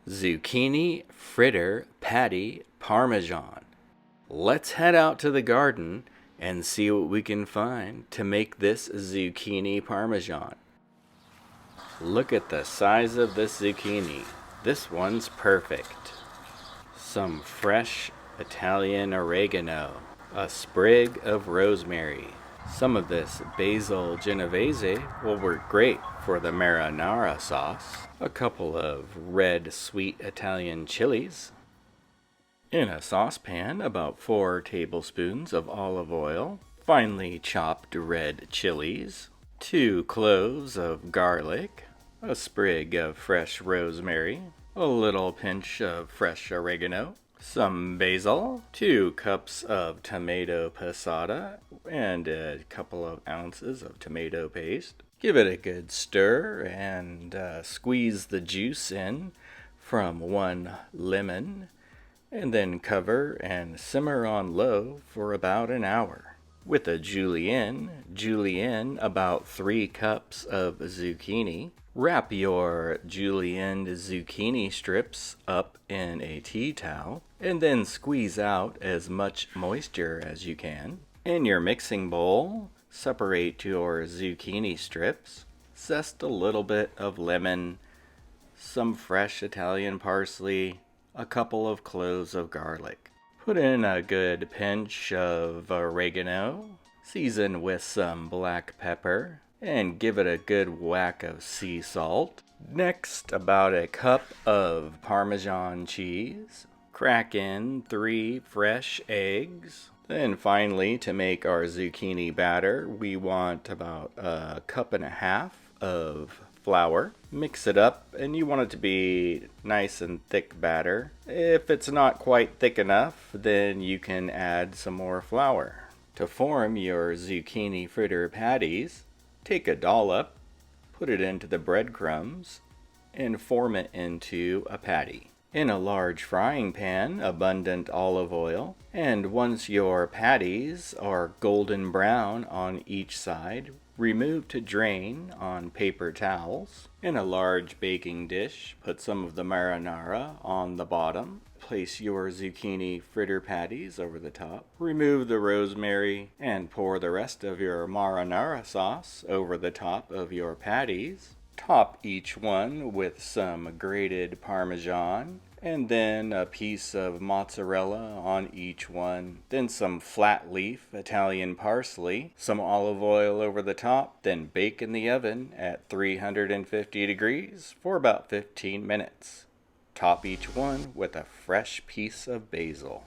Zucchini Fritter Patty Parmesan. Let's head out to the garden and see what we can find to make this zucchini parmesan. Look at the size of this zucchini. This one's perfect. Some fresh Italian oregano, a sprig of rosemary. Some of this basil genovese will work great for the marinara sauce. A couple of red sweet Italian chilies. In a saucepan, about 4 tablespoons of olive oil, finely chopped red chilies, 2 cloves of garlic, a sprig of fresh rosemary, a little pinch of fresh oregano, some basil, 2 cups of tomato passata, and a couple of ounces of tomato paste. Give it a good stir and squeeze the juice in from 1 lemon, and then cover and simmer on low for about an hour. With a julienne about 3 cups of zucchini. Wrap your julienned zucchini strips up in a tea towel and then squeeze out as much moisture as you can. In your mixing bowl, separate your zucchini strips, zest a little bit of lemon, some fresh Italian parsley, a couple of cloves of garlic. Put in a good pinch of oregano, season with some black pepper, and give it a good whack of sea salt. Next, about a cup of Parmesan cheese. Crack in 3 fresh eggs. Then finally, to make our zucchini batter, we want about 1.5 cups of flour. Mix it up, and you want it to be nice and thick batter. If it's not quite thick enough, then you can add some more flour. To form your zucchini fritter patties, take a dollop, put it into the breadcrumbs, and form it into a patty. In a large frying pan, abundant olive oil, and once your patties are golden brown on each side, remove to drain on paper towels. In a large baking dish, put some of the marinara on the bottom. Place your zucchini fritter patties over the top. Remove the rosemary and pour the rest of your marinara sauce over the top of your patties. Top each one with some grated Parmesan, and then a piece of mozzarella on each one, then some flat leaf Italian parsley, some olive oil over the top, then bake in the oven at 350 degrees for about 15 minutes. Top each one with a fresh piece of basil.